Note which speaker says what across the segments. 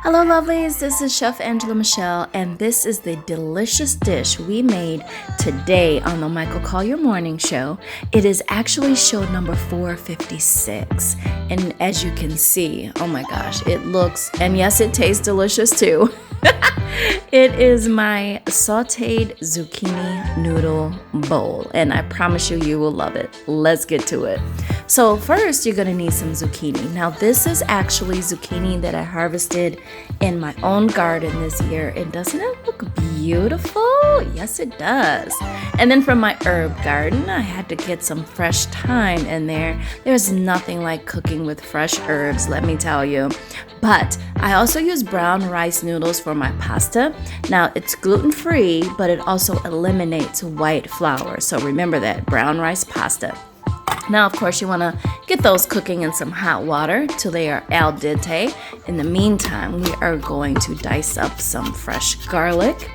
Speaker 1: Hello lovelies, this is Chef Angela Michelle and this is the delicious dish we made today on the Michael Colyar Morning Show. It is actually show number 456 and as you can see, oh my gosh, it looks, and yes it tastes delicious too. It is my sautéed zucchini noodle bowl and I promise you, you will love it. Let's get to it. So first you're gonna need some zucchini. Now this is actually zucchini that I harvested in my own garden this year. And doesn't it look beautiful? Yes it does. And then from my herb garden, I had to get some fresh thyme in there. There's nothing like cooking with fresh herbs, let me tell you. But I also use brown rice noodles for my pasta. Now it's gluten-free, but it also eliminates white flour. So remember that, brown rice pasta. Now, of course, you want to get those cooking in some hot water till they are al dente. In the meantime, we are going to dice up some fresh garlic.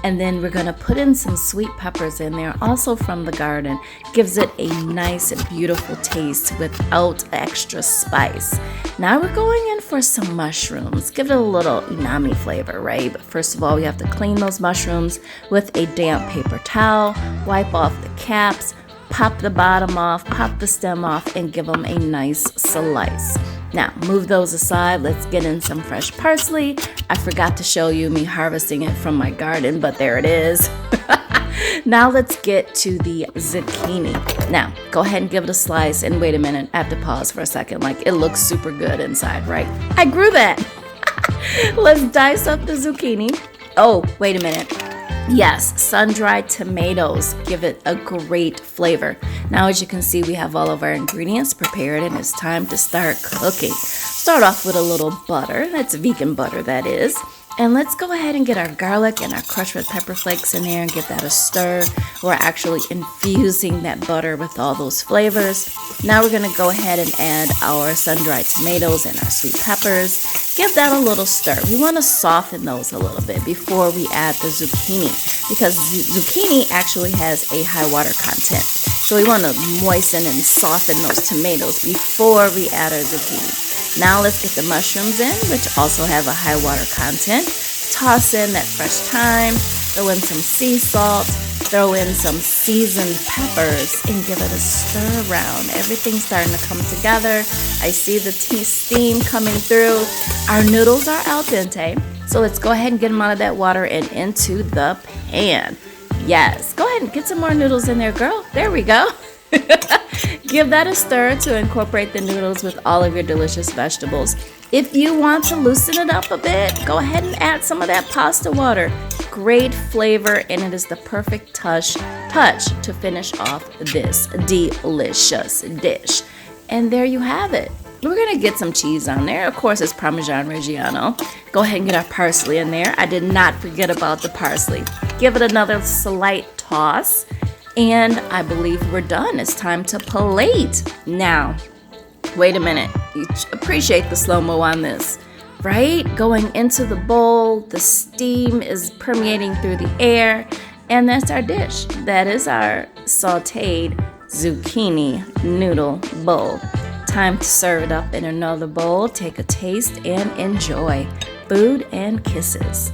Speaker 1: And then we're going to put in some sweet peppers in there, also from the garden. Gives it a nice, beautiful taste without extra spice. Now we're going in for some mushrooms. Give it a little umami flavor, right? But first of all, we have to clean those mushrooms with a damp paper towel. Wipe off the caps. Pop the bottom off, pop the stem off, and give them a nice slice. Now, move those aside. Let's get in some fresh parsley. I forgot to show you me harvesting it from my garden, but there it is. Now let's get to the zucchini. Now, go ahead and give it a slice, and wait a minute, I have to pause for a second. Like, it looks super good inside, right? I grew that. Let's dice up the zucchini. Oh, wait a minute. Yes, sun-dried tomatoes give it a great flavor. Now, as you can see, we have all of our ingredients prepared and it's time to start cooking. Start off with a little butter. That's vegan butter, that is. And let's go ahead and get our garlic and our crushed red pepper flakes in there and give that a stir. We're actually infusing that butter with all those flavors. Now we're going to go ahead and add our sun-dried tomatoes and our sweet peppers. Give that a little stir. We want to soften those a little bit before we add the zucchini because zucchini actually has a high water content. So we want to moisten and soften those tomatoes before we add our zucchini. Now let's get the mushrooms in, which also have a high water content. Toss in that fresh thyme, throw in some sea salt, throw in some seasoned peppers, and give it a stir around. Everything's starting to come together. I see the steam coming through. Our noodles are al dente, so let's go ahead and get them out of that water and into the pan. Yes, go ahead and get some more noodles in there, girl. There we go. Give that a stir to incorporate the noodles with all of your delicious vegetables. If you want to loosen it up a bit, go ahead and add some of that pasta water. Great flavor, and it is the perfect touch to finish off this delicious dish. And there you have it. We're going to get some cheese on there. Of course, it's Parmesan Reggiano. Go ahead and get our parsley in there. I did not forget about the parsley. Give it another slight toss. And I believe we're done. It's time to plate. Now, wait a minute. You appreciate the slow-mo on this, right? Going into the bowl, the steam is permeating through the air, and that's our dish. That is our sautéed zucchini noodle bowl. Time to serve it up in another bowl. Take a taste and enjoy. Food and kisses.